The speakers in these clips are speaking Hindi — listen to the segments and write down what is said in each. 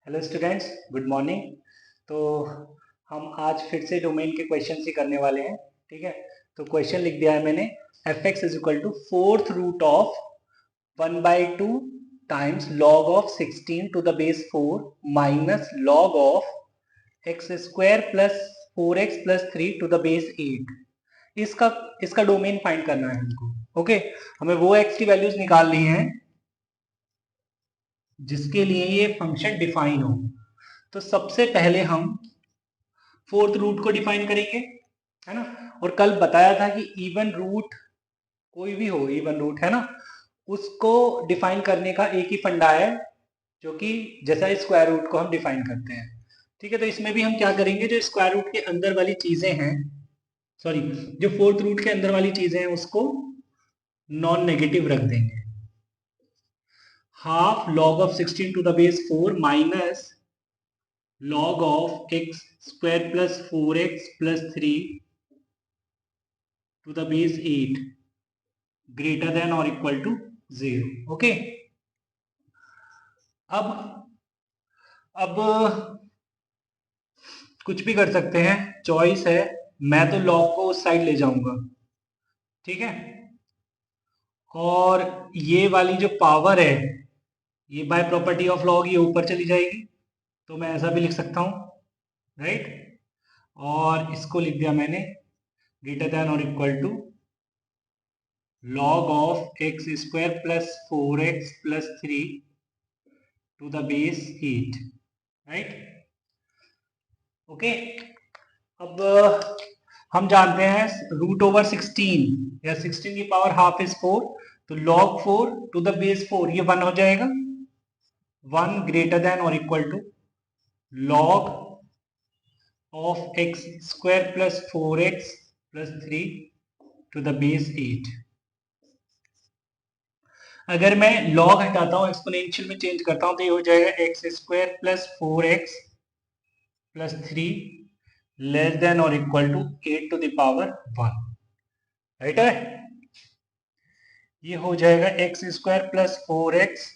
Hello students, good morning. तो हम आज फिर से डोमेन के क्वेश्चन ही करने वाले हैं। ठीक है, तो क्वेश्चन लिख दिया है मैंने। F x is equal to fourth root of 1/2 times log of 16 to the base 4 minus log of X square plus 4x plus 3 to the base 8। इसका इसका डोमेन फाइंड करना है हमको। ओके, हमें वो x की वैल्यूज निकाल ली हैं जिसके लिए ये फंक्शन डिफाइन हो। तो सबसे पहले हम फोर्थ रूट को डिफाइन करेंगे, है ना। और कल बताया था कि इवन रूट कोई भी हो, इवन रूट है ना, उसको डिफाइन करने का एक ही फंडा है, जो कि जैसा स्क्वायर रूट को हम डिफाइन करते हैं। ठीक है, तो इसमें भी हम क्या करेंगे, जो स्क्वायर रूट के अंदर वाली चीजें हैं, सॉरी, जो फोर्थ रूट के अंदर वाली चीजें हैं उसको नॉन नेगेटिव रख देंगे। Half log of 16 to the base 4 minus log of x square plus 4x plus 3 to the base 8 greater than or equal to 0. Okay, अब अब कुछ भी कर सकते हैं, चॉइस है। मैं तो log को उस साइड ले जाऊंगा, ठीक है। और ये वाली जो पावर है, ये बाय प्रॉपर्टी ऑफ लॉग ये ऊपर चली जाएगी, तो मैं ऐसा भी लिख सकता हूं, राइट। और इसको लिख दिया मैंने ग्रेटर देन और equal to log of x square plus 4x plus 3 to the base 8, right? Okay, अब हम जानते हैं रूट ओवर 16 या 16 की पावर हाफ इज 4, तो log 4 टू द बेस 4 ये 1 हो जाएगा। 1 ग्रेटर देन और equal to log of x square plus 4x plus 3 to the base 8। अगर मैं log हटाता हूं, एक्सपोनेंशियल में चेंज करता हूं, तो ये हो जाएगा x square plus 4x plus 3 less than और equal to 8 to the power 1, right है। ये हो जाएगा एक्स स्क्वायर प्लस 4x,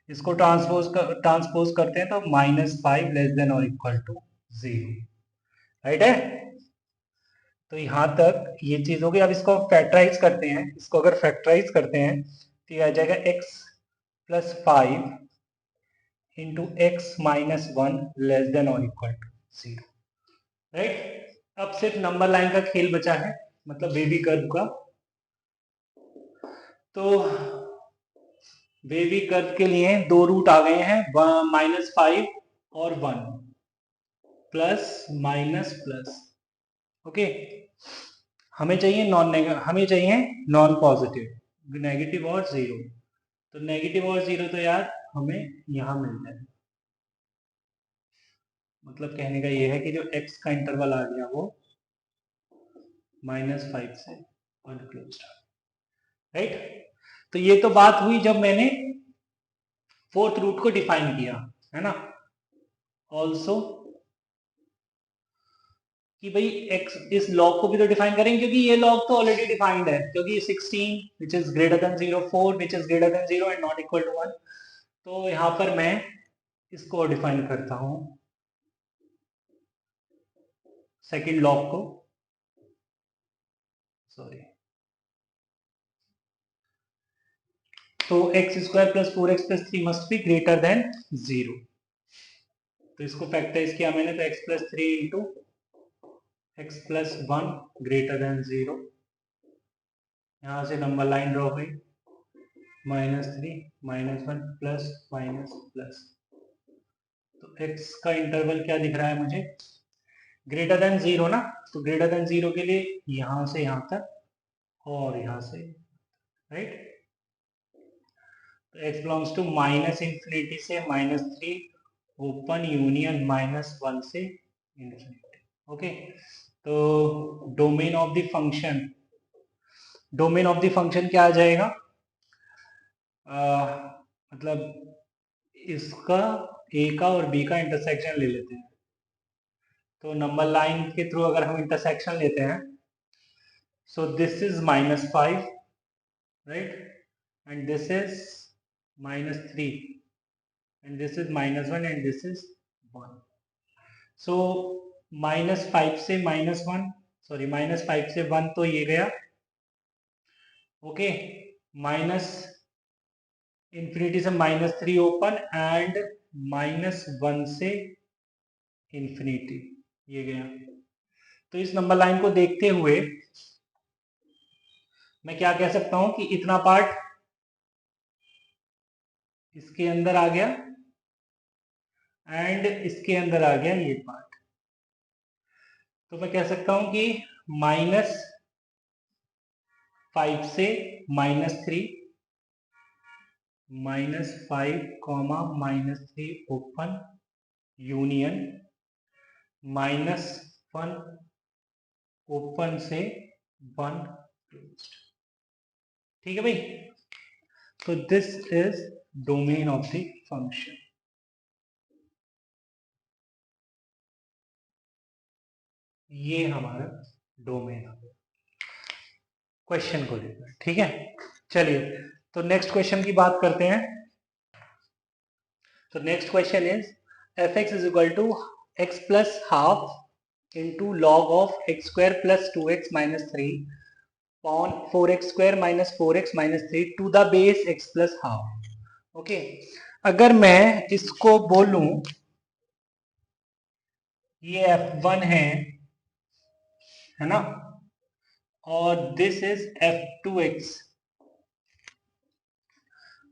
इसको ट्रांसपोज करते हैं तो -5 लेस देन और इक्वल टू 0, राइट है। तो यहां तक ये चीज होगी। अब इसको फैक्टराइज करते हैं, इसको अगर फैक्टराइज करते हैं तो ये आ जाएगा x plus 5 into x minus 1 less than और इक्वल टू 0, राइट। अब सिर्फ नंबर लाइन का खेल बचा है, मतलब बेबी कर्व का। तो बेबी कर्व के लिए दो रूट आ गए हैं, -5 और 1, प्लस माइनस प्लस। ओके, हमें चाहिए नॉन पॉजिटिव, नेगेटिव और 0। तो नेगेटिव और 0 तो यार हमें यहां मिल जाए। मतलब कहने का ये है कि जो x का इंटरवल आ गया वो -5 से 1 क्लोज, राइट। तो ये तो बात हुई जब मैंने फोर्थ रूट को डिफाइन किया, है ना। ऑल्सो कि भाई x इस लॉग को भी तो डिफाइन करेंगे, क्योंकि ये लॉग तो ऑलरेडी डिफाइंड है, क्योंकि 16 which is greater than 0, 4 which is greater than 0 and not equal to 1। तो यहां पर मैं इसको डिफाइन करता हूं, सेकंड लॉग को, सॉरी। तो X square plus 4x plus 3 must be greater than 0। तो इसको फैक्टराइज किया मैंने, तो x plus 3 into X plus 1 greater than 0। यहां से नंबर लाइन ड्रॉ हुई, -3 -1 प्लस माइनस प्लस। तो x का इंटरवल क्या दिख रहा है मुझे, ग्रेटर देन 0 ना। तो ग्रेटर देन 0 के लिए यहां से यहां तक और यहां से, राइट। तो x बिलोंग्स टू -इंफिनिटी से -3 ओपन यूनियन -1 से इंफिनिटी। ओके, तो domain of the function, domain of the function क्या आ जाएगा, मतलब इसका a का और b का इंटरसेक्शन ले लेते हैं। तो नंबर लाइन के थ्रू अगर हम इंटरसेक्शन लेते हैं, so this is -5, right, and this is -3, and this is -1 and this is 1. So -5 से -1, सॉरी -5 से 1 तो ये गया, ओके, माइनस इंफिनिटी से -3 ओपन एंड -1 से इंफिनिटी ये गया। तो इस नंबर लाइन को देखते हुए मैं क्या कह सकता हूं कि इतना पार्ट इसके अंदर आ गया एंड इसके अंदर आ गया ये पार्ट। तो मैं कह सकता हूं कि -5 से -3, -5, -3 ओपन यूनियन -1 ओपन से 1 क्लोज्ड। ठीक है भाई, तो this is domain of the function. ये हमारा डोमेन है क्वेश्चन को लेकर। ठीक है, चलिए तो नेक्स्ट क्वेश्चन की बात करते हैं। तो next question is f(x) is equal to x plus half into log of x square plus 2x minus 3 upon 4x square minus 4x minus 3 to the base x plus half. Okay, अगर मैं इसको बोलूं ये f1 है ना, और दिस इज f2x,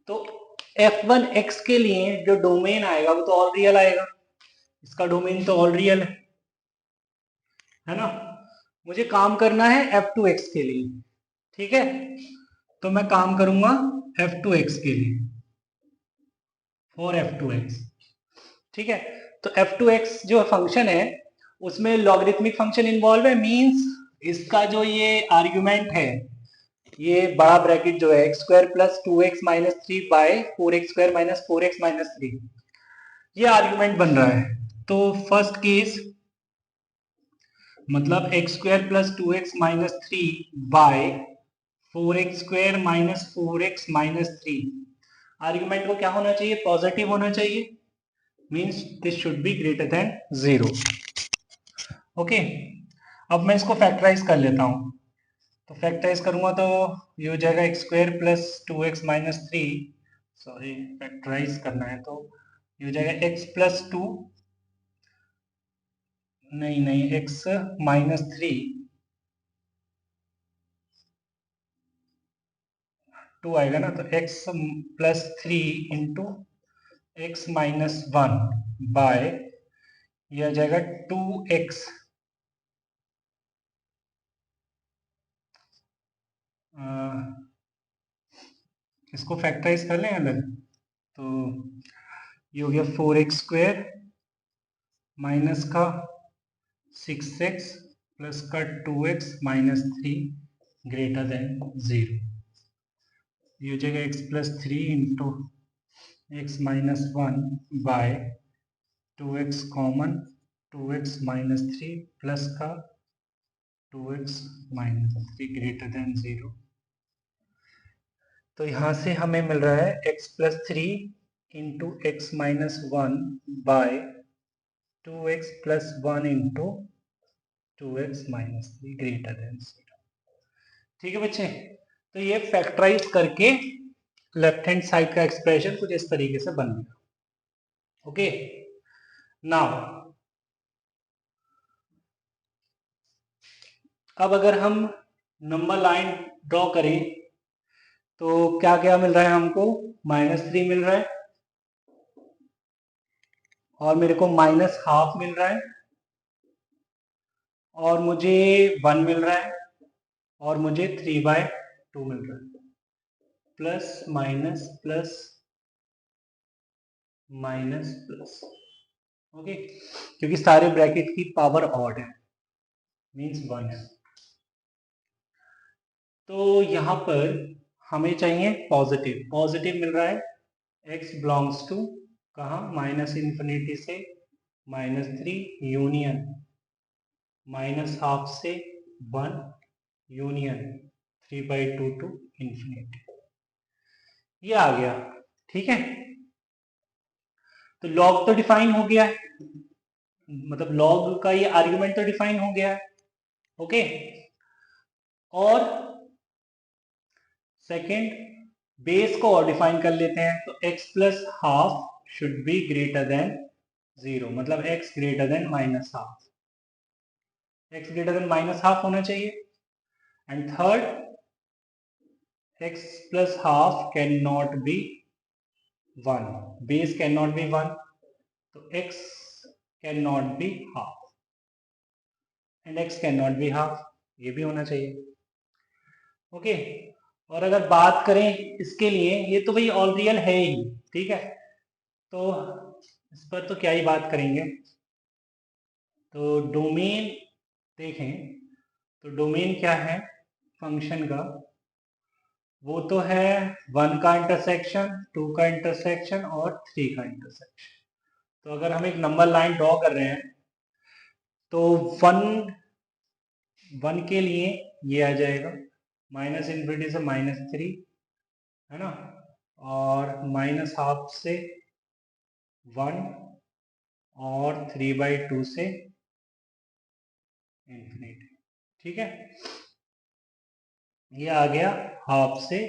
तो f1x के लिए जो डोमेन आएगा वो तो ऑल रियल आएगा, इसका डोमेन तो ऑल रियल है ना। मुझे काम करना है f2x के लिए। ठीक है, तो मैं काम करूंगा f2x के लिए, फॉर f2x। ठीक है, तो f2x जो फंक्शन है उसमें लॉगरिथमिक फंक्शन इन्वॉल्व है, मींस इसका जो ये आर्ग्यूमेंट है, ये बड़ा ब्रैकेट जो है x square plus 2x minus 3 by 4x square minus 4x minus 3, ये आर्ग्यूमेंट बन रहा है। तो फर्स्ट केस मतलब x square plus 2x minus 3 by 4x square minus 4x minus 3, argument को क्या होना चाहिए, पॉजिटिव होना चाहिए, means this should be greater than 0। Okay, अब मैं इसको फैक्टराइज कर लेता हूं। तो फैक्टराइज करूंगा तो ये हो जाएगा x square plus 2x minus 3, sorry factorise करना है तो ये हो जाएगा x प्लस 2, नहीं x माइनस 3, 2 आएगा ना, तो x plus 3 into x minus 1 by ये आ जाएगा 2x, इसको फैक्टराइज कर लें अलग, तो ये हो गया 4x स्क्वायर माइनस का 6x प्लस का 2x माइनस 3 ग्रेटर देन 0, ये हो जाएगा x plus 3 into x minus 1 by 2x common 2x minus 3 plus का 2x माइनस 3 ग्रेटर देन 0। तो यहाँ से हमें मिल रहा है x plus 3 into x minus 1 by 2x plus 1 into 2x minus 3 greater than 0। ठीक है बच्चे, तो ये फैक्टराइज करके लेफ्ट हैंड साइड का एक्सप्रेशन कुछ इस तरीके से बन गया। ओके, नाउ अब अगर हम नंबर लाइन ड्रॉ करें तो क्या क्या मिल रहा है हमको, -3 मिल रहा है और मेरे को -12 मिल रहा है और मुझे 1 मिल रहा है और मुझे 3/2 मिल रहा है, plus minus plus minus plus. Okay, क्योंकि सारे ब्रैकेट की पावर ऑड है, मींस 1 है। तो यहाँ पर हमें चाहिए पॉजिटिव, पॉजिटिव मिल रहा है x बिलोंग्स टू कहाँ, -∞ से -3 यूनियन -12 से 1 यूनियन 3/2 टू इंफिनिटी, ये आ गया। ठीक है, तो लॉग तो डिफाइन हो गया है, मतलब लॉग का ये आर्ग्यूमेंट तो डिफाइन हो गया है। ओके, और सेकेंड बेस को और डिफाइन कर लेते हैं, तो x plus half should be greater than 0, मतलब x greater then minus half, x greater then minus half होना चाहिए। And third, x plus half can not be 1, base can not be 1, तो x can not be half and x can not be half, ये भी होना चाहिए। ओके, और अगर बात करें इसके लिए, ये तो भाई ऑल रियल है ही, ठीक है, तो इस पर तो क्या ही बात करेंगे। तो डोमेन देखें, तो डोमेन क्या है फंक्शन का, वो तो है 1 का इंटरसेक्शन, 2 का इंटरसेक्शन और 3 का इंटरसेक्शन। तो अगर हम एक नंबर लाइन ड्रॉ कर रहे हैं, तो 1 के लिए ये आ जाएगा माइनस इन्फिनिटी से -3, है ना, और माइनस हाफ से 1 और 3/2 से इन्फिनिटी, ठीक है। ये आ गया हाफ से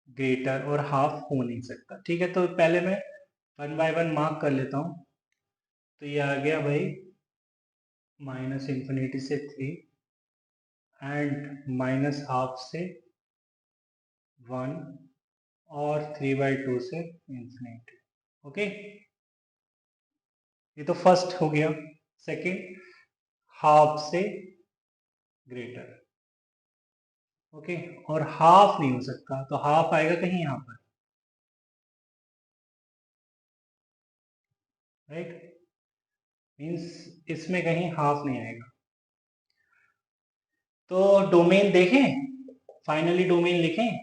ग्रेटर, और हाफ हो नहीं सकता, ठीक है। तो पहले मैं 1 बाय 1 मार्क कर लेता हूं, तो ये आ गया भाई माइनस इन्फिनिटी से 3 एंड माइनस हाफ से 1 और 3/2 से इन्फिनिटी। ओके, ये तो फर्स्ट हो गया। सेकंड, हाफ से ग्रेटर, ओके, और हाफ नहीं हो सकता, तो हाफ आएगा कहीं यहां पर, राइट, मीन्स इसमें कहीं हाफ नहीं आएगा। तो डोमेन देखें, फाइनली डोमेन लिखें,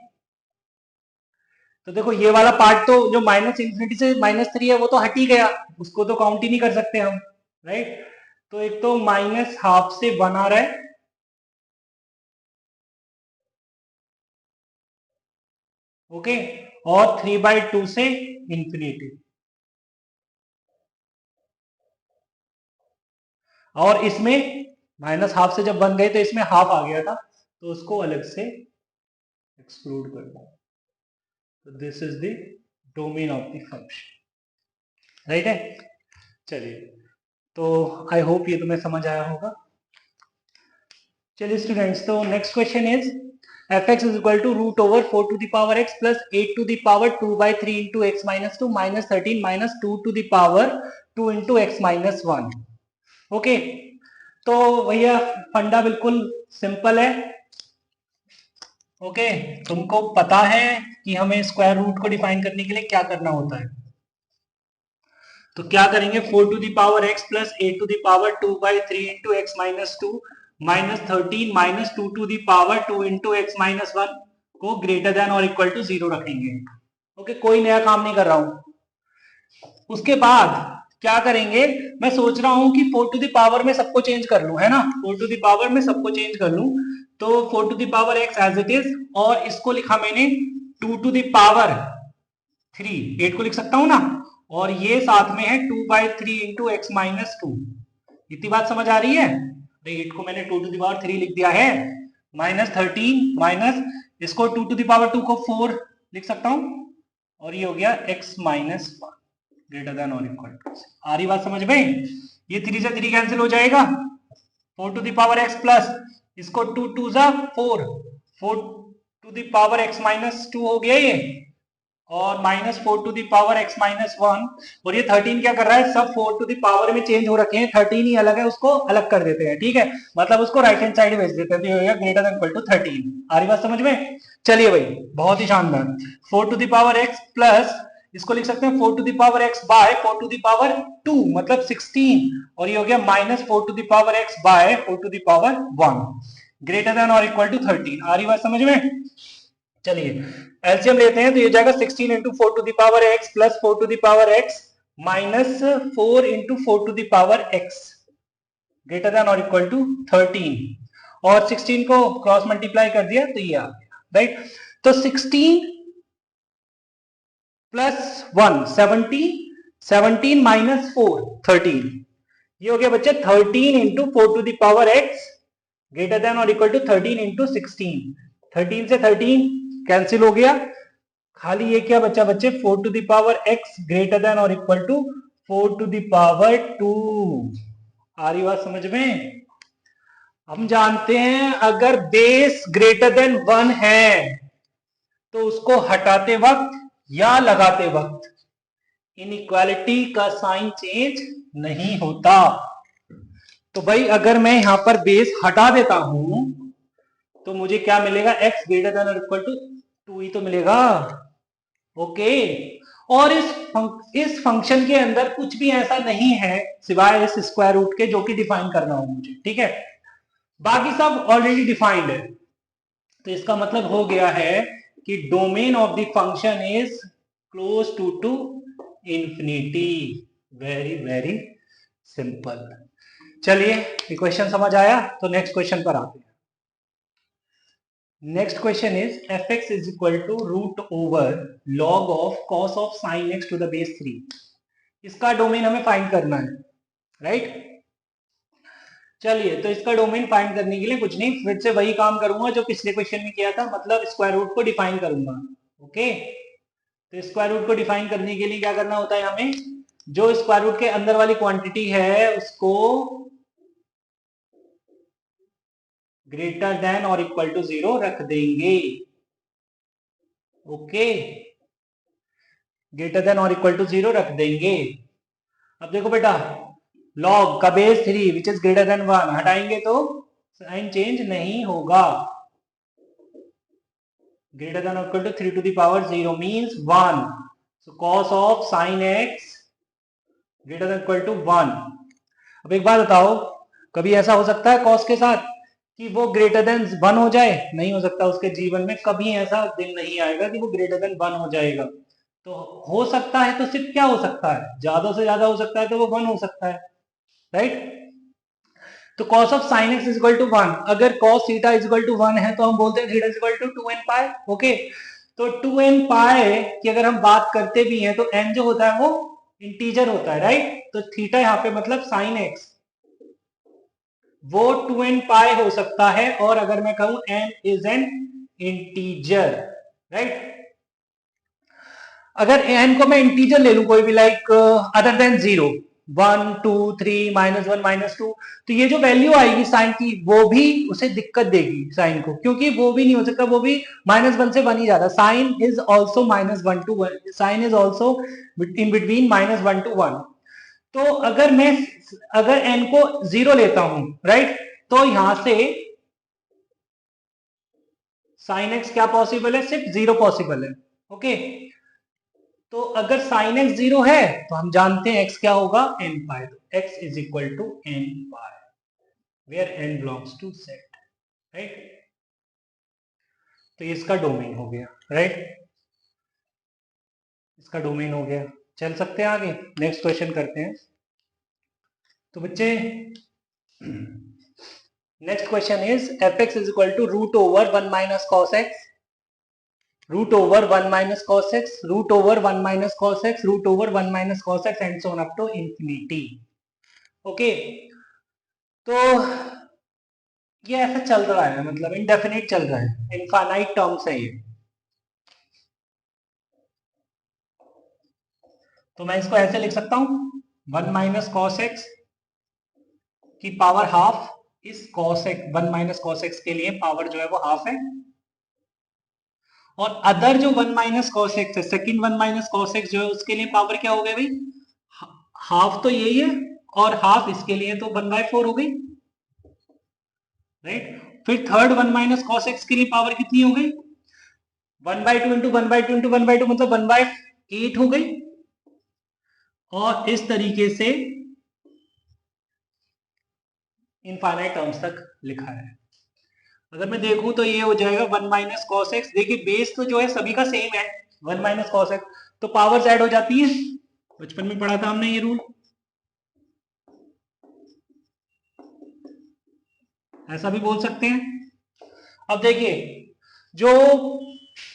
तो देखो ये वाला पार्ट तो जो माइनस इन्फिनिटी से -3 है वो तो हट ही गया, उसको तो काउंट ही नहीं कर सकते हम, राइट। तो एक तो माइनस हाफ से 1 आ रहा है, ओके, और 3/2 से इन्फिनिटी, और इसमें माइनस हाफ से जब 1 गए तो इसमें हाफ आ गया था, तो उसको अलग से एक्सक्लूड कर दो। तो this is the domain of the function, right है। चलिए, तो आई होप ये तुम्हें समझ आया होगा। चलिए स्टूडेंट्स, तो next question is f(x) is equal to root over 4 to the power x plus 8 to the power 2/3 into x minus 2 minus 13 minus 2 to the power 2 into x minus 1। Okay, तो भैया फंडा बिल्कुल सिंपल है। ओके, तुमको पता है कि हमें स्क्वायर रूट को डिफाइन करने के लिए क्या करना होता है। तो क्या करेंगे, 4 to the power x plus 8 to the power 2/3 into x minus 2 minus 13 minus 2 to the power 2 into x minus 1 को ग्रेटर देन और इक्वल टू 0 रखेंगे। ओके, कोई नया काम नहीं कर रहा हूं। उसके बाद क्या करेंगे, मैं सोच रहा हूं कि 4 to the power में सबको चेंज कर लूं, है ना, 4 to the power में सबको चेंज कर लूं, तो 4 to the power x as it is, और इसको लिखा मैंने 2 to the power 3, 8 को लिख सकता हूं ना, और ये साथ में है 2/3 इंटू एक्स माइनस 2। इतनी बात समझ आ रही है। 8 को मैंने 2 to the power 3 लिख दिया है, माइनस 13 माइनस इसको 2 to the power 2 को 4 लिख सकता हूं, और ये हो गया x माइनस 1 ग्रेटर देन और इक्वल टू। आ रही बात समझ में, ये 3 से 3 कैंसिल हो जाएगा, 4 to the power x plus इसको 2 2 जा 4, 4 to the power x minus 2 हो गया ये, और -4 to the power x minus 1, और ये 13 क्या कर रहा है, सब 4 to the power में चेंज हो रखे हैं, 13 ही अलग है, उसको अलग कर देते हैं, ठीक है, मतलब उसको राइट हैंड साइड भेज देते हैं, तो ये होगा ग्रेटर देन इक्वल टू 13। आ रही बात समझ में। चलिए भाई, बहुत ही शानदार, 4 to the power x plus इसको लिख सकते हैं 4 to the power x by 4 to the power 2 मतलब 16, और ये हो गया -4 to the power x by 4 to the power 1 greater than और इक्वल टू 13। आ रही बात समझ में। चलिए एलसीएम लेते हैं, तो ये जाएगा 16 into 4 to the power x plus 4 to the power x minus 4 into 4 to the power x greater than और इक्वल टू 13, और 16 को क्रॉस मल्टीप्लाई कर दिया तो ये आ गया, राइट। तो 16 प्लस 1 17 17 माइनस 4 13, ये हो गया बच्चे 13 into 4 to the power x greater than और इक्वल टू 13 इंटू 16, 13 से 13 कैंसिल हो गया, खाली ये क्या बच्चा बच्चे 4 to the power x greater than और इक्वल टू 4 टू दावर 2। आ रही बात समझ में? हम जानते हैं अगर बेस ग्रेटर देन 1 है तो उसको हटाते वक्त या लगाते वक्त इनइक्वालिटी का साइन चेंज नहीं होता। तो भाई अगर मैं यहां पर बेस हटा देता हूं तो मुझे क्या मिलेगा, x ग्रेटर देन और इक्वल टू 2 ही तो मिलेगा। ओके, और इस फंक्शन के अंदर कुछ भी ऐसा नहीं है सिवाय इस स्क्वायर रूट के जो कि डिफाइन करना हो मुझे, ठीक है, बाकी सब ऑलरेडी डिफाइंड है। तो इसका मतलब हो गया है कि domain of the function is close to infinity. Very very simple. चलिए इक्वेशन समझ आया, तो नेक्स्ट क्वेश्चन पर आते हैं। Next question is fx is equal to root over log of cos of sine x to the base 3। इसका डोमेन हमें फाइंड करना है, राइट? चलिए, तो इसका डोमेन फाइंड करने के लिए कुछ नहीं, फिर से वही काम करूंगा जो पिछले क्वेश्चन में किया था, मतलब स्क्वायर रूट को डिफाइन करूंगा। ओके, तो स्क्वायर रूट को डिफाइन करने के लिए क्या करना होता है, हमें जो स्क्वायर रूट के अंदर वाली क्वांटिटी है उसको ग्रेटर देन और इक्वल टू 0 रख देंगे। ओके, ग्रेटर देन और इक्वल टू 0 रख देंगे। अब देखो बेटा, लॉग का base 3 which is greater than 1 हटाएंगे तो साइन चेंज नहीं होगा। ग्रेटर देन और equal to 3 to the power 0 means 1, so cos of sin x greater than equal to 1। अब एक बात बताओ, कभी ऐसा हो सकता है cos के साथ कि वो ग्रेटर देन 1 हो जाए? नहीं हो सकता, उसके जीवन में कभी ऐसा दिन नहीं आएगा कि वो ग्रेटर देन 1 हो जाएगा। तो हो सकता है तो सिर्फ क्या हो सकता है, ज्यादा से ज्यादा हो सकता है तो वो 1 हो सकता है, राइट? तो cos of sin x is equal to 1, अगर cos theta is equal to 1 है तो हम बोलते हैं theta is equal to 2n pi. Okay, तो 2n पाई की अगर हम बात करते भी हैं तो n जो होता है वो इंटीजर होता है, राइट? तो थीटा यहाँ पे मतलब sin x वो 2n पाई हो सकता है, और अगर मैं कहूं n is an integer, right? अगर n को मैं इंटीजर ले लूं कोई भी, लाइक अदर देन 0, 1 2 3 -1 -2, तो ये जो वैल्यू आएगी साइन की वो भी उसे दिक्कत देगी साइन को, क्योंकि वो भी नहीं हो सकता, वो भी -1 से 1 ही जाता है। Sine is also -1 to 1, sine is also in between -1 to 1। तो अगर n को 0 लेता हूं, राइट, तो यहां से साइन x क्या पॉसिबल है, सिर्फ 0 पॉसिबल है। ओके, तो अगर साइन x 0 है तो हम जानते हैं x क्या होगा, n पाई। तो x is equal to n pi where n belongs to set, right? तो ये इसका डोमेन हो गया, राइट? इसका डोमेन हो गया। चल सकते हैं आगे, नेक्स्ट क्वेश्चन करते हैं। तो बच्चे next question is fx is equal to root over 1 minus cos x, root over 1 minus cos x, root over 1 minus cos x, root over 1 minus cos x and so on up to infinity. Okay, तो ये ऐसा चल रहा है, मतलब इनडेफिनिट चल रहा है, इनफाइनाइट टर्म्स है ये। तो मैं इसको ऐसे लिख सकता हूं, 1 माइनस कॉस एक्स की पावर हाफ, इस cos x 1 minus cos x के लिए पावर जो है वो हाफ है, और अदर जो 1 माइनस कॉस एक्स है, सेकंड 1 माइनस कॉस एक्स जो है उसके लिए पावर क्या हो गई भाई, हाफ तो यही है, और हाफ इसके लिए तो 1/4 हो गई, राइट? फिर थर्ड 1 माइनस कॉस एक्स के लिए पावर कितनी हो गई, 1/2 इंटू 1/2 इंटू 1/2 मतलब 1/8 हो गई। और इस तरीके से इनफाइनाइट टर्म्स तक लिखा है। अगर मैं देखूं तो ये हो जाएगा 1 माइनस कॉस एक्स, देखिए बेस तो जो है सभी का सेम है, 1 माइनस कॉस एक्स, तो पावर्स ऐड हो जाती है, बचपन में पढ़ा था हमने ये रूल, ऐसा भी बोल सकते हैं। अब देखिए, जो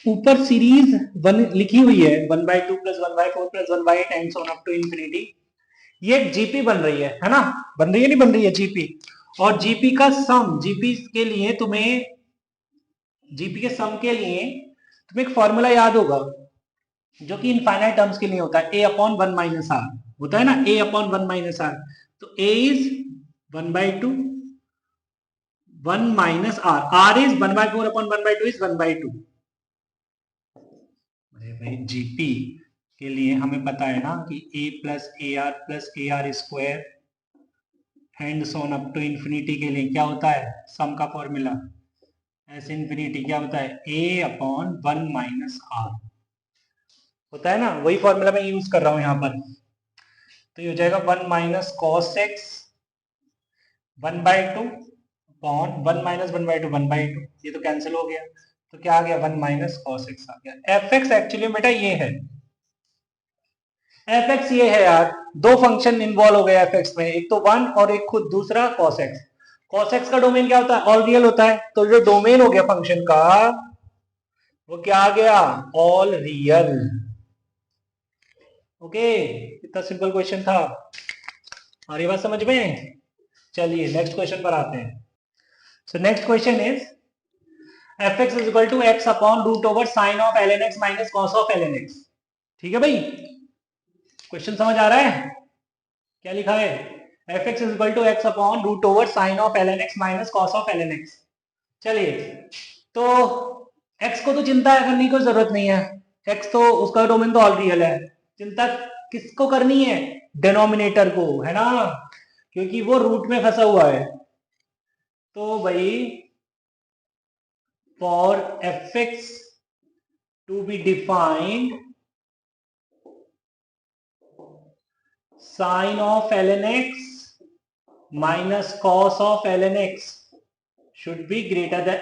ऊपर सीरीज वन लिखी हुई है 1/2 + 1/4 + 1/8 and so on up to infinity. ये जीपी बन रही है ना, बन रही है नहीं बन रही है जीपी। और जीपी का सम, जीपी के लिए तुम्हें, जीपी के सम के लिए तुम्हें एक फॉर्मूला याद होगा जो कि इनफाइनाइट टर्म्स के लिए होता है, a/1 - r होता है ना, a/1 - r। तो a is 1/2, 1 - r, r is 1/4/1/2 is 1/2। अरे भाई जीपी के लिए हमें पता है ना कि a + ar square and so on up to infinity के लिए क्या होता है, सम का फॉर्मूला एस इंफिनिटी क्या होता है, a/1 - r होता है ना, वही फॉर्मूला मैं यूज कर रहा हूं यहां पर। तो ये हो जाएगा 1 - cos x 1/2 अपॉन 1 - 1/2 1/2, ये तो कैंसिल हो गया, तो क्या आ गया 1 - cos x आ गया। एफ एक्स एक्चुअली बेटा ये है, एफ एक्स ये है यार, दो फंक्शन इन्वॉल्व हो गए एफ एक्स में, एक तो 1 और एक खुद दूसरा cos x। cos x का डोमेन क्या होता है, ऑल रियल होता है, तो जो डोमेन हो गया फंक्शन का वो क्या आ गया, ऑल रियल। ओके, इतना सिंपल क्वेश्चन था, और ये बात समझ में। चलिए नेक्स्ट क्वेश्चन पर आते हैं। So next question is f x is equal to x upon root over sine of l n x minus cos of l n x. ठीक है भाई, क्वेश्चन समझ आ रहा है, क्या लिखा है, f x is equal to x upon root over sine of l n x minus cos of l n x. चलिए, तो x को तो चिंता करने की कोई जरूरत नहीं है, x तो उसका डोमेन तो ऑल रियल है। चिंता किसको करनी है, डिनोमिनेटर को, है ना, क्योंकि वो रूट में फंसा हुआ है। तो भाई for f x to be defined sine of l n x minus cos of l n x should be greater than,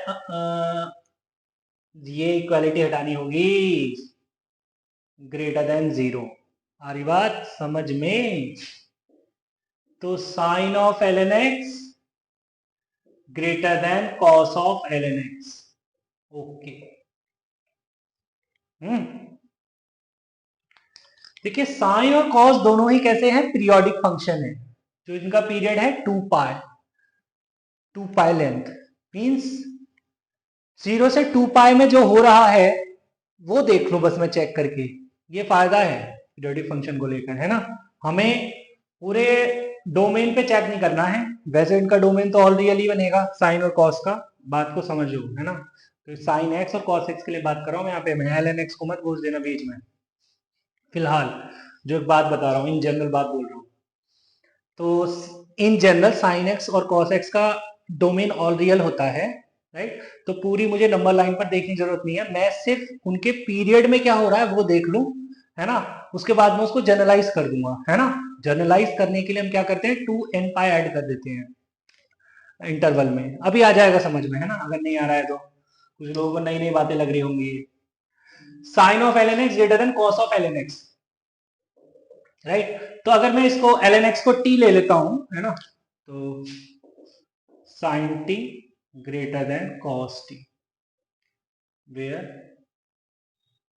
ये इक्वालिटी हटानी होगी, ग्रेटर देन 0। आ रही बात समझ में। तो sine of l n x greater than cos of l n x. Okay, देखिए साइन और कॉस दोनों ही कैसे हैं, पीरियोडिक फंक्शन है, जो इनका पीरियड है 2 पाई लेंथ, मींस 0 से 2 पाई में जो हो रहा है वो देख लो बस मैं चेक करके, ये फायदा है पीरियोडिक फंक्शन को लेकर, है ना। हमें पूरे डोमेन पे चेक नहीं करना है, वैसे इनका डोमेन तो ऑल रियल ही बनेगा साइन और कॉस का, बात को समझो, है ना। तो साइन एक्स और कॉस एक्स के लिए बात कर रहा हूं मैं यहाँ पे, मैं एल एन एक्स को मत घुस देना बीच में, फिलहाल जो एक बात बता रहा हूँ, इन जनरल बात बोल रहा हूँ। तो इन जनरल साइन एक्स और कॉस एक्स का डोमेन ऑल रियल होता है, राइट। तो पूरी मुझे नंबर लाइन पर देखने की जरूरत नहीं है, मैं सिर्फ उनके पीरियड में क्या हो रहा है वो देख लूं, है ना। उसके बाद में उसको जनरलाइज कर दूंगा, है ना। जनरलाइज करने के लिए हम क्या करते हैं, 2n पाई ऐड कर देते हैं इंटरवल में, अभी आ जाएगा समझ में, है ना। अगर नहीं आ रहा है तो कुछ लोगों को नई नई बातें लग रही होंगी। Sine of l n x greater than cos of l n x, right. तो अगर मैं इसको एल एन एक्स को टी ले लेता हूं, है ना, तो sine t greater than cos t, where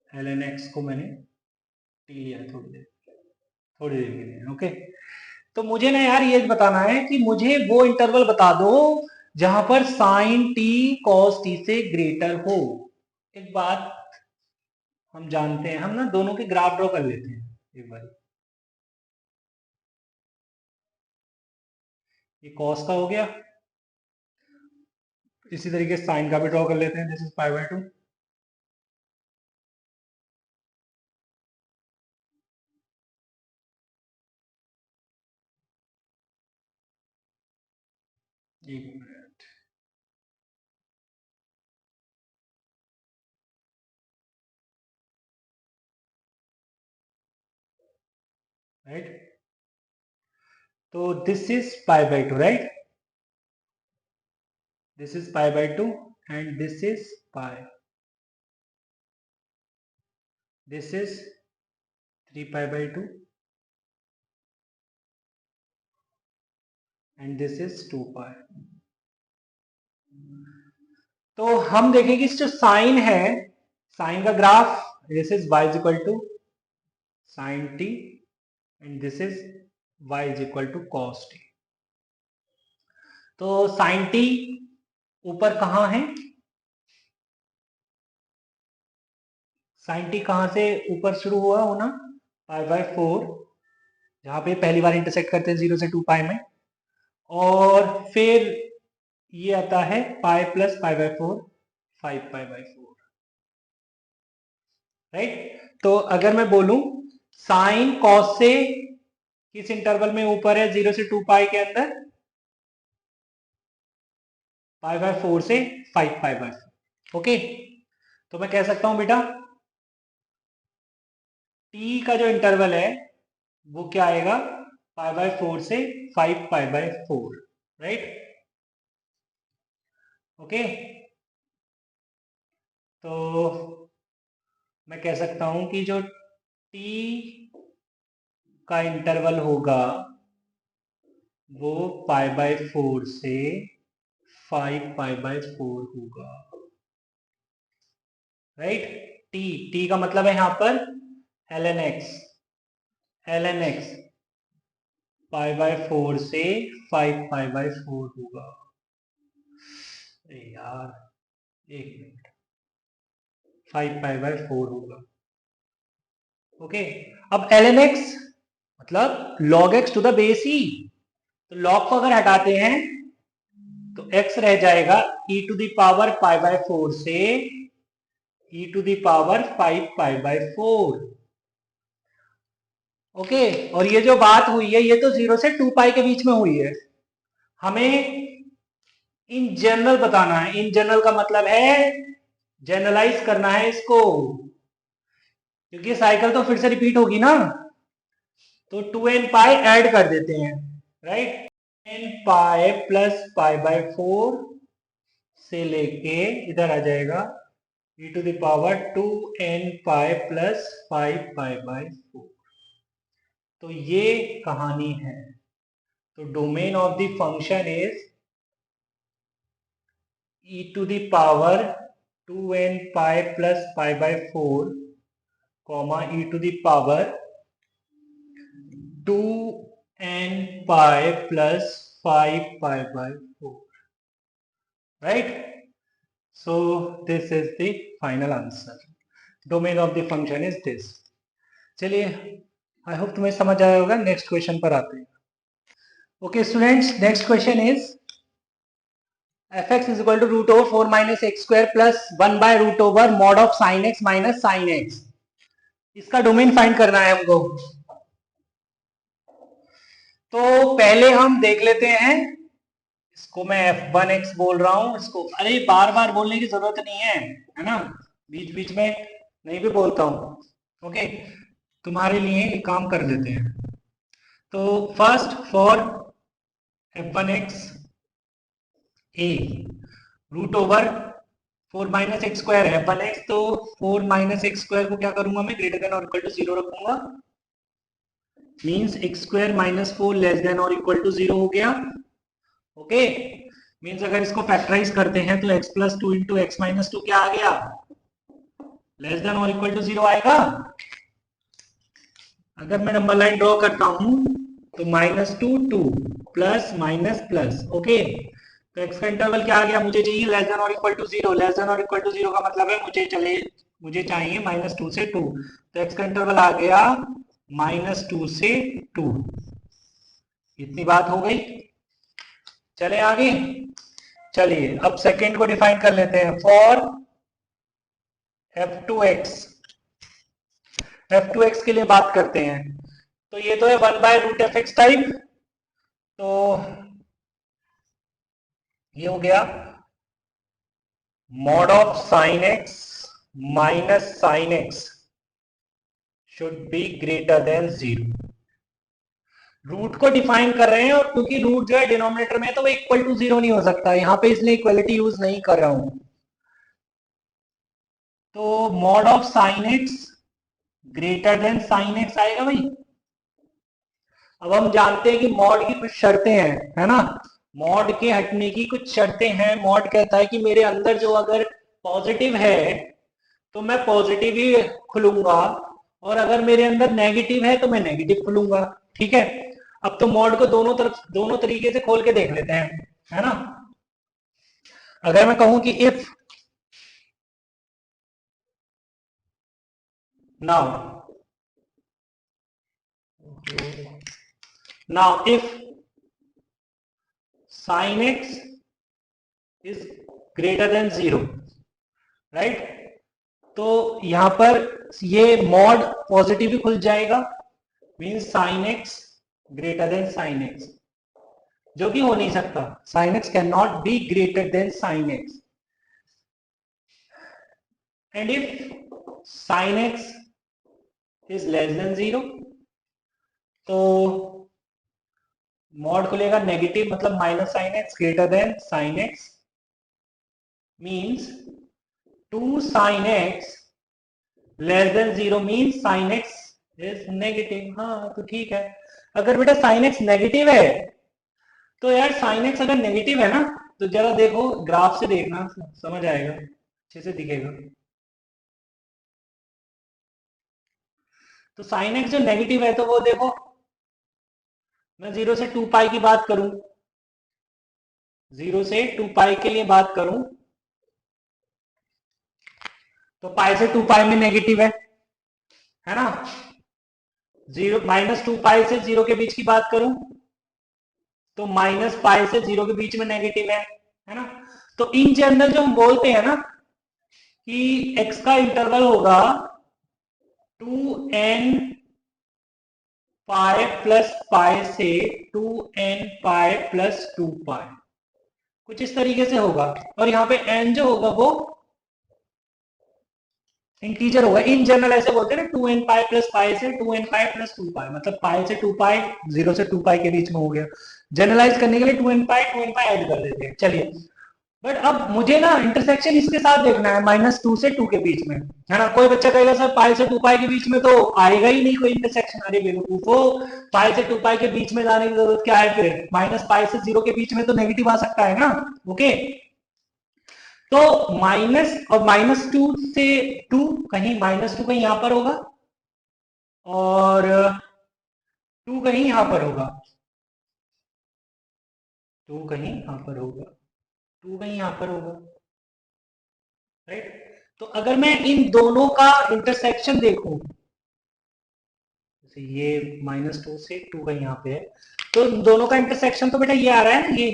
l n x को मैंने टी लिया है थोड़ी देर के लिए, ओके। तो मुझे ना यार ये बताना है कि मुझे वो इंटरवल बता दो जहां पर साइन टी कॉस टी से ग्रेटर हो। एक बात हम जानते हैं, हम ना दोनों के ग्राफ ड्रॉ कर लेते हैं एक बार। ये कॉस का हो गया, इसी तरीके से साइन का भी ड्रॉ कर लेते हैं, दिस इज π/2। एक मिनट, राइट। तो this is π/2, right, this is π/2 and this is pi, this is 3π/2 and this is 2 pi. तो हम देखेंगे इस जो साइन है साइन का graph, this is y is equal to sine t and this is y is equal to cos t। तो साइन t ऊपर कहाँ है, साइन t कहाँ से ऊपर शुरू हुआ होना, पाई बाय 4, जहां पे पहली बार इंटरसेक्ट करते हैं 0 से 2 पाई में, और फिर ये आता है पाई plus pi by 4, 5 pi by 4, right. तो अगर मैं बोलूं साइन कॉस से किस इंटरवल में ऊपर है, 0 से 2 पाई के अंदर, पाई बाय 4 से 5 पाई बाय 4। ओके, तो मैं कह सकता हूं बेटा टी का जो इंटरवल है वो क्या आएगा, पाई बाय 4 से 5 पाई बाय 4, राइट। ओके, तो मैं कह सकता हूं कि जो टी का इंटरवल होगा वो पाई बाय 4 से 5 पाई बाय 4 होगा, राइट। टी का मतलब है यहां पर ln x पाई बाय 4 से 5 पाई बाय 4 होगा। यार एक मिनट, 5 पाई बाय 4 होगा। ओके, अब ln x मतलब log x to the base e, तो log को अगर हटाते हैं तो x रह जाएगा e to the power pi by 4 से e to the power 5 pi by 4। Okay, और ये जो बात हुई है ये तो 0 से 2 पाई के बीच में हुई है, हमें इन जनरल बताना है। इन जनरल का मतलब है जनरलाइज करना है इसको, क्योंकि साइकिल तो फिर से रिपीट होगी ना, तो 2n पाई ऐड कर देते हैं, right. n pi plus pi by 4 से लेके इधर आ जाएगा e to the power 2n pi plus 5 pi by 4। तो ये कहानी है। तो domain of the function is e to the power 2n pi plus pi by 4 comma e to the power 2n pi plus 5 pi by 4, right? So this is the final answer. Domain of the function is this. चलिए, आई होप तुम्हें समझ आया होगा। नेक्स्ट क्वेश्चन पर आते हैं। Okay students, next question is fx is equal to root over 4 minus x square plus 1 by root over mod of sin x minus sin x। इसका डोमेन फाइंड करना है हमको। तो पहले हम देख लेते हैं, इसको मैं f1x बोल रहा हूं, इसको अरे बार बार बोलने की जरूरत नहीं है ना, बीच बीच में नहीं भी बोलता हूं। ओके, तुम्हारे लिए एक काम कर लेते हैं। तो first for f1x a root over 4 minus x square है 1x, तो 4 माइनस एक्स स्क्वायर को क्या करूंगा मैं, ग्रेटर देन और इक्वल टू 0 रखूंगा, means x square minus 4 less than और इक्वल टू 0 हो गया। ओके, मीन्स अगर इसको फैक्टराइज करते हैं तो x plus 2 into x minus 2 क्या आ गया, लेस देन और इक्वल टू 0 आएगा। अगर मैं नंबर लाइन ड्रॉ करता हूं तो minus 2 2 plus minus plus. Okay, तो x का इंटरवल क्या आ गया, मुझे चाहिए लेस देन और इक्वल टू 0। लेस देन और इक्वल टू 0 का मतलब है मुझे चाहिए -2 से 2, तो x का इंटरवल आ गया -2 से 2। इतनी बात हो गई। चले आगे, चलिए अब सेकेंड को डिफाइन कर लेते हैं। फॉर f2x के लिए बात करते हैं। तो ये तो है 1 by root f x type, तो ये हो गया mod of sine x minus sine x should be greater than 0। Root को डिफाइन कर रहे हैं, और क्योंकि रूट जो है डिनोमिनेटर में है तो वो इक्वल टू 0 नहीं हो सकता यहां पे, इसलिए इक्वलिटी यूज नहीं कर रहा हूं। तो mod of sine x greater then sine x आएगा भाई। अब हम जानते हैं कि मॉड की कुछ शर्तें हैं, है ना, मॉड के हटने की कुछ शर्तें हैं। मॉड कहता है कि मेरे अंदर जो अगर पॉजिटिव है तो मैं पॉजिटिव ही खुलूंगा, और अगर मेरे अंदर नेगेटिव है तो मैं नेगेटिव खुलूंगा। ठीक है, अब तो मॉड को दोनों तरफ दोनों तरीके से खोल के देख लेते हैं, है ना। अगर मैं कहूं कि if now if sin x is greater than 0, right, तो यहां पर ये मॉड पॉजिटिव ही खुल जाएगा, means sin x greater then sin x, जो कि हो नहीं सकता। sin x can not be greater then sin x, and if sin x is less than 0, तो मॉड खुलेगा नेगेटिव, मतलब minus sin x greater then sin x, means 2 sin x less than 0 means sin x is negative. हाँ तो ठीक है, अगर बेटा sin x नेगेटिव है तो यार sin x अगर नेगेटिव है ना, तो जरा देखो ग्राफ से देखना, समझ आएगा, अच्छे से दिखेगा। तो sin x जो नेगेटिव है तो वो देखो, मैं 0 से 2 पाई की बात करूं, 0 से 2 पाई के लिए बात करूं, तो पाई से 2 पाई में नेगेटिव है ना। 0 -2 पाई से 0 के बीच की बात करूं, तो माइनस पाई से 0 के बीच में नेगेटिव है ना। तो इन जनरल जो हम बोलते हैं ना कि x का इंटरवल होगा 2n पाई प्लस पाई से 2n पाई प्लस 2 पाई, कुछ इस तरीके से होगा। और यहाँ पे n जो होगा वो इंटीजर होगा, इन जनरल ऐसे बोलते हैं ना, 2n पाई प्लस पाई से 2n पाई प्लस 2 पाई, मतलब पाई से 2 पाई, 0 से 2 पाई के बीच में हो गया। जनरलाइज करने के लिए 2n पाई ऐड कर देते हैं। चलिए, बट अब मुझे ना इंटरसेक्शन इसके साथ देखना है, -2 से 2 के बीच में, है ना। कोई बच्चा कहेगा सर पाई से 2 पाई के बीच में तो आएगा ही नहीं कोई इंटरसेक्शन, अरे बेवकूफो, पाई से 2 पाई के बीच में जाने की जरूरत क्या है, फिर माइनस पाई से 0 के बीच में तो नेगेटिव आ सकता है ना। ओके, तो माइनस और -2 से 2, कहीं -2 कहीं यहां पर होगा और 2 कहीं यहां पर होगा, 2 कहीं यहां पर होगा, 2 कहीं यहां पर होगा, राइट। तो अगर मैं इन दोनों का इंटरसेक्शन देखूं, ये -2 से 2 कहीं यहाँ पे है, तो इन दोनों का इंटरसेक्शन तो बेटा ये आ रहा है ना, ये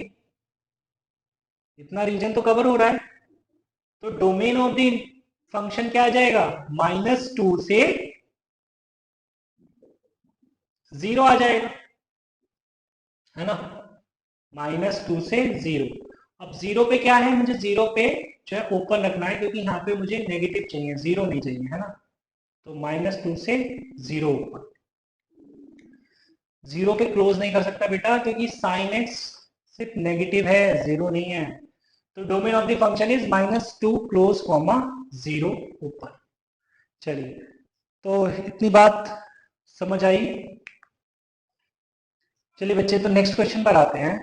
इतना रीजन तो कवर हो रहा है, तो डोमेन ऑफ द फंक्शन क्या आ जाएगा, -2 से 0 आ जाएगा, है ना, -2 से 0। अब 0 पे क्या है, मुझे 0 पे जो है ओपन रखना है, क्योंकि यहाँ पे मुझे नेगेटिव चाहिए, 0 नहीं चाहिए, है ना। तो -2 से 0 ओपन, 0 के क्लोज नहीं कर सकता बेटा, क्योंकि sin x सिर्फ नेगेटिव है, 0 नहीं है। तो domain of the function is -2 close comma 0 open. चलिए, तो इतनी बात समझ आई। चलिए बच्चे, तो नेक्स्ट क्वेश्चन पर आते हैं।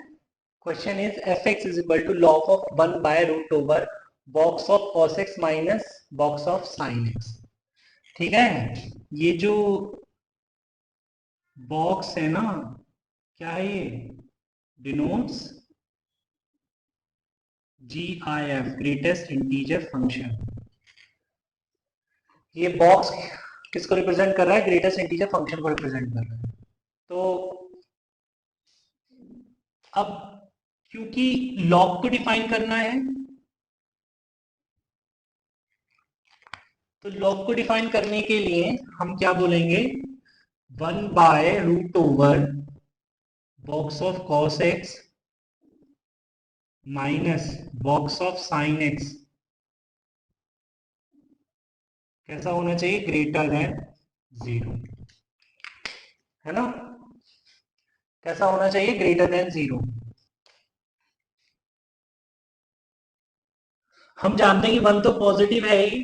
Question is f(x) is equal to log of 1 by root over box of cos x minus box of sin x। ठीक है, ये जो बॉक्स है ना, क्या है ये, denotes GIF, greatest integer function. ये बॉक्स किसको रिप्रेजेंट कर रहा है, ग्रेटेस्ट इंटीजर फंक्शन को रिप्रेजेंट कर रहा है। तो अब क्योंकि लॉग को डिफाइन करना है, तो लॉग को डिफाइन करने के लिए हम क्या बोलेंगे, 1 by root over box of cos x minus box of sin x कैसा होना चाहिए, ग्रेटर देन 0, है ना। कैसा होना चाहिए, ग्रेटर देन 0। हम जानते हैं कि 1 तो पॉजिटिव है ही,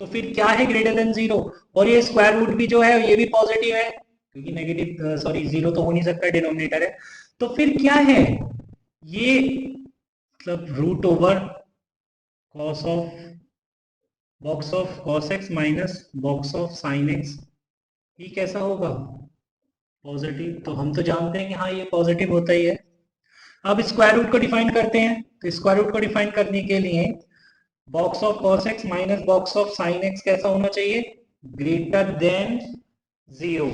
तो फिर क्या है ग्रेटर देन 0, और ये स्क्वायर रूट भी जो है ये भी पॉजिटिव है, क्योंकि नेगेटिव सॉरी 0 तो हो नहीं सकता, डिनोमिनेटर है। तो फिर क्या है ये, मतलब root over cos of box of cos x minus box of sine x, ये कैसा होगा? पॉजिटिव। तो हम तो जानते हैं कि हाँ ये पॉजिटिव होता ही है। अब स्क्वायर रूट को डिफाइन करते हैं, तो स्क्वायर रूट को डिफाइन करने के लिए box of cos x minus box of sin x कैसा होना चाहिए? Greater than 0।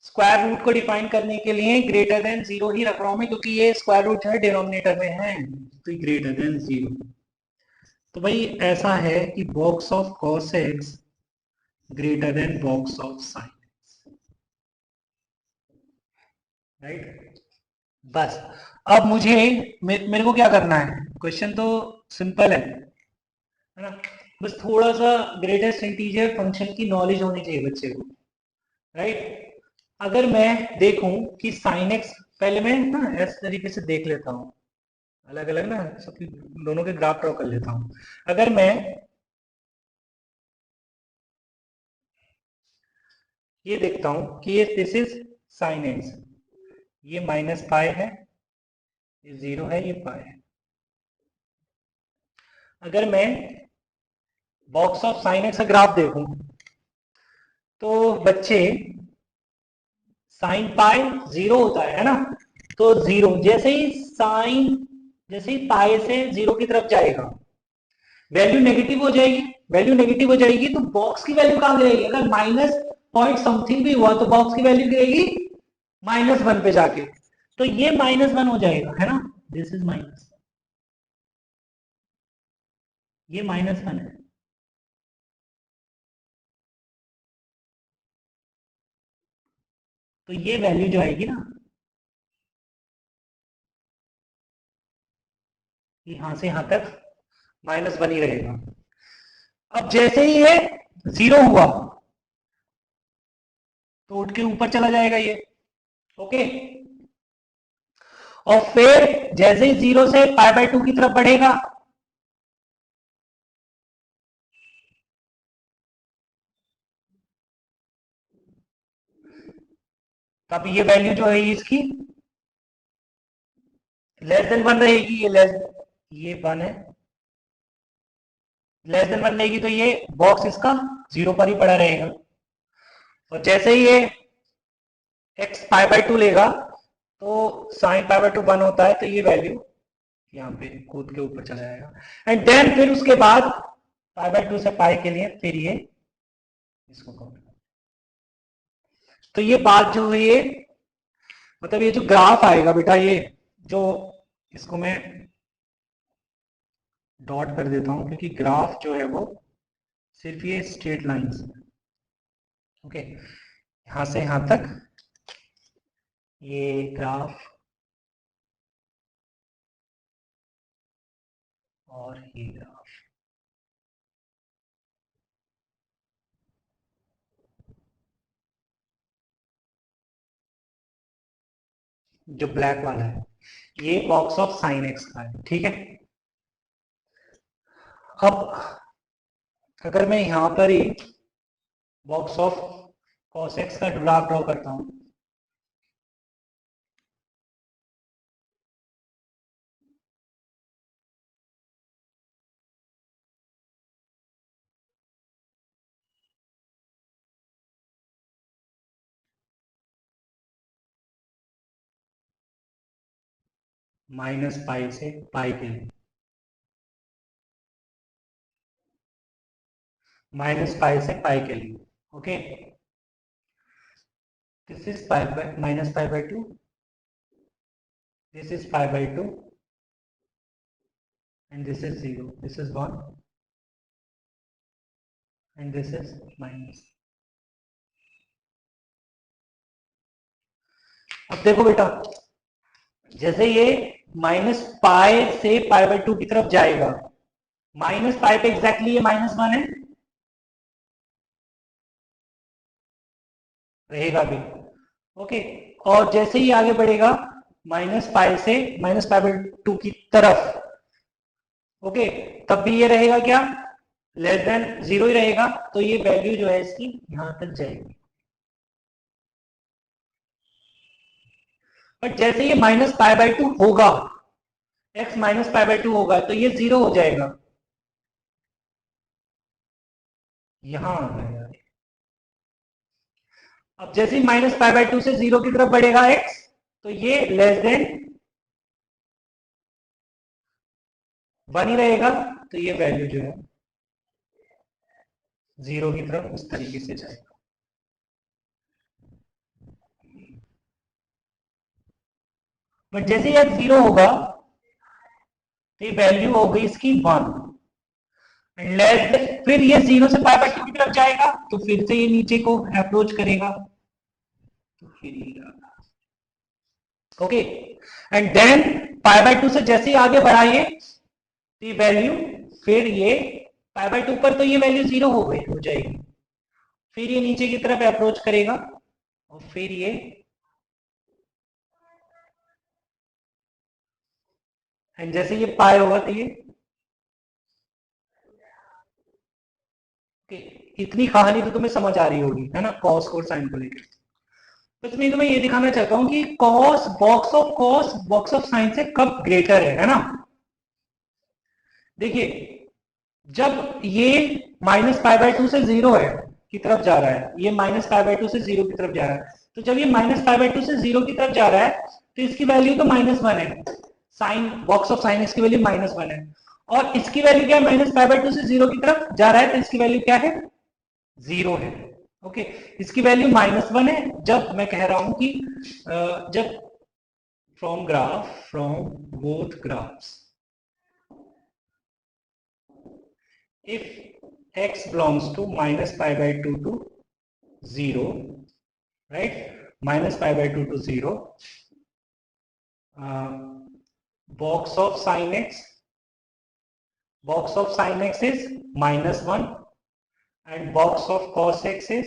स्क्वायर रूट को डिफाइन करने के लिए ग्रेटर देन 0 ही रख रहा हूं मैं, क्योंकि ये स्क्वायर रूट है डिनोमिनेटर में है, तो ग्रेटर देन 0। तो भाई ऐसा है कि box of cos x greater then box of sin x, right. बस अब मुझे मेरे को क्या करना है? क्वेश्चन तो सिंपल है ना? बस थोड़ा सा ग्रेटेस्ट इंटीजर फंक्शन की नॉलेज होनी चाहिए बच्चे को, राइट। अगर मैं देखूं कि साइन एक्स, पहले मैं ना इस तरीके से देख लेता हूं, अलग अलग ना सबकी दोनों के ग्राफ ड्रॉ कर लेता हूं। अगर मैं ये देखता हूं कि ये दिस इज साइन एक्स, ये माइनस पाई है, ये 0 है, ये पाई है। अगर मैं बॉक्स ऑफ साइन एक्स का ग्राफ देखूं तो बच्चे साइन पाई 0 होता है ना? तो 0 जैसे ही साइन, जैसे ही पाई से 0 की तरफ जाएगा, वैल्यू नेगेटिव हो जाएगी। वैल्यू नेगेटिव हो जाएगी तो बॉक्स की वैल्यू कहां गिरेगी? अगर माइनस पॉइंट समथिंग भी हुआ तो बॉक्स की वैल्यू गिरेगी -1 पे जाके, तो ये -1 हो जाएगा, है ना? दिस इज माइनस, ये -1 है। तो ये वैल्यू जो आएगी ना, यहां से यहां तक -1 ही रहेगा। अब जैसे ही ये 0 हुआ तो उठ के ऊपर चला जाएगा ये, ओके। और फिर जैसे ही 0 से π/2 की तरफ बढ़ेगा, तब ये वैल्यू जो है इसकी लेस देन 1 रहेगी। ये 1 है, लेस देन 1 रहेगी तो ये बॉक्स इसका 0 पर ही पड़ा रहेगा। और जैसे ही ये x π/2 लेगा तो sin π/2 1 होता है, तो ये वैल्यू यहाँ पे कूद के ऊपर चला जाएगा। एंड देन फिर उसके बाद π/2 से पाई के लिए फिर ये इसको काउंट। तो ये बात जो है ये, मतलब ये जो ग्राफ आएगा बेटा, ये जो, इसको मैं डॉट कर देता हूं क्योंकि ग्राफ जो है वो सिर्फ ये स्ट्रेट लाइंस, ओके, यहां से यहां तक ये ग्राफ और ये ग्राफ। जो ब्लैक वाला है ये बॉक्स ऑफ साइन एक्स का है, ठीक है। अब अगर मैं यहां पर ही बॉक्स ऑफ कॉस एक्स का ग्राफ ड्रॉ करता हूं, -π से पाई के लिए, -π से पाई के लिए, okay. This is -π/2, this is π/2 and this is 0, this is 1 and this is minus। अब देखो बेटा, जैसे ये -π से π/2 की तरफ जाएगा, -π पे एग्जैक्टली ये -1 है, रहेगा भी, ओके। और जैसे ही आगे बढ़ेगा -π से -π/2 की तरफ, ओके, तब भी ये रहेगा क्या? लेस देन 0 ही रहेगा। तो ये वैल्यू जो है इसकी यहां तक जाएगी। बट जैसे ये -π/2 होगा, x -π/2 होगा तो ये 0 हो जाएगा। यहां आ गया यार। अब जैसे ही माइनस पाई बाय टू से जीरो की तरफ बढ़ेगा x, तो ये लेस देन वन ही रहेगा, तो ये वैल्यू जो है जीरो की तरफ उस तरीके से जाएगा। बट जैसे ये जीरो होगा तो ये वैल्यू हो गई इसकी वन, लेस, फिर ये जीरो से पाई बाय टू की तरफ जाएगा तो फिर से ये नीचे को अप्रोच करेगा, तो फिर ये okay, and then pi by two से जैसे ही आगे बढ़ाइए तो ये वैल्यू, फिर ये पाई बाय टू पर तो ये वैल्यू जीरो हो गई, हो जाएगी, फिर ये नीचे की तरफ अप्रोच करेगा और फिर ये एंड जैसे ये पाई होगा तो ये इतनी कहानी तो तुम्हें समझ आ रही होगी है ना, कॉस और साइन को लेकर। तो इसमें तुम्हें ये दिखाना चाहता हूं कि कॉस बॉक्स ऑफ साइन से कब ग्रेटर है ना। देखिए जब ये माइनस पाई बाय टू से जीरो है की तरफ जा रहा है, ये माइनस पाई बाय टू से जीरो की तरफ जा रहा है, तो जब ये माइनस पाई बाय टू से जीरो की तरफ जा रहा है तो इसकी वैल्यू तो माइनस वन है, साइन बॉक्स ऑफ साइन इसकी वैल्यू माइनस वन है, और इसकी वैल्यू क्या है, माइनस पाई बाय टू से जीरो की तरफ जा रहा है तो इसकी वैल्यू क्या है, जीरो है। ओके, इसकी वैल्यू माइनस वन है जब मैं कह रहा हूं कि जब from both graphs if x belongs to minus pi by 2 to 0, right, minus pi by 2 to 0, box of sin x is minus 1 and box of cos x is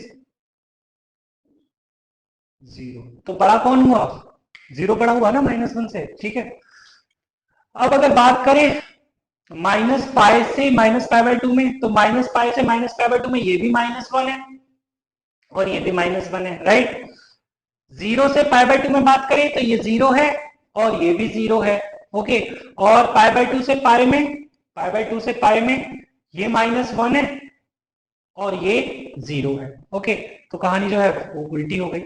0, तो बड़ा कौन हुआ, जीरो बड़ा हुआ ना माइनस वन से, ठीक है। अब अगर बात करें माइनस पाई से माइनस पाई बाय टू में, तो माइनस पाई से माइनस पाई बाय टू में ये भी माइनस वन है और ये भी माइनस वन है, राइट। जीरो से पाई बाय टू में बात करें तो ये जीरो है और ये भी जीरो है, ओके, और पाई बाय टू से पाई में, पाई बाय टू से पाई में ये माइनस वन है और ये जीरो है, ओके, तो कहानी जो है वो उल्टी हो गई।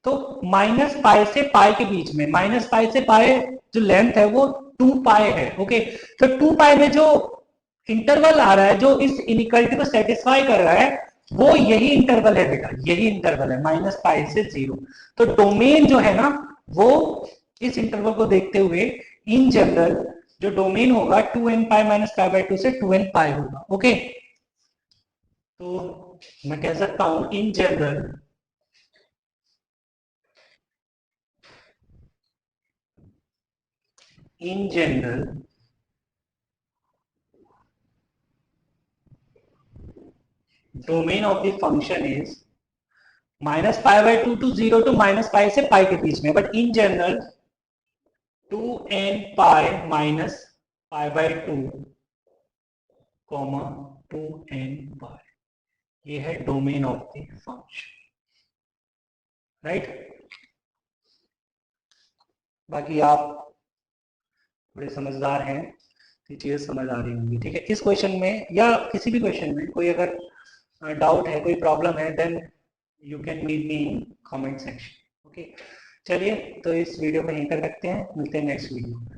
तो माइनस पाई से पाई के बीच में, माइनस पाई से पाई जो लेंथ है वो 2 पाई है, ओके, तो 2 पाई में जो इंटरवल आ रहा है जो इस इनइक्वालिटी को सेटिस्फाई कर रहा है वो यही इंटरवल है बेटा, यही इंटरवल है माइनस पाई से जीरो। तो डोमेन जो है ना वो इस इंटरवल को देखते हुए इन जनरल जो डोमेन होगा 2n pi minus pi bye 2 से 2n पाई होगा, ओके। तो मैं कह सकता हूं in general domain of the function is minus pi by two to zero to minus pi से पाई के बीच में, but in general 2n pi minus pi by two comma 2n pi, ये है domain of the function, right. बाकी आप बड़े समझदार हैं, ये चीजें समझ आ रही होंगी, ठीक है। इस क्वेश्चन में या किसी भी क्वेश्चन में कोई अगर डाउट है, कोई प्रॉब्लम है, then you can meet me in comment section, okay. चलिए तो इस वीडियो में यहीं तक रखते हैं, मिलते हैं नेक्स्ट वीडियो में।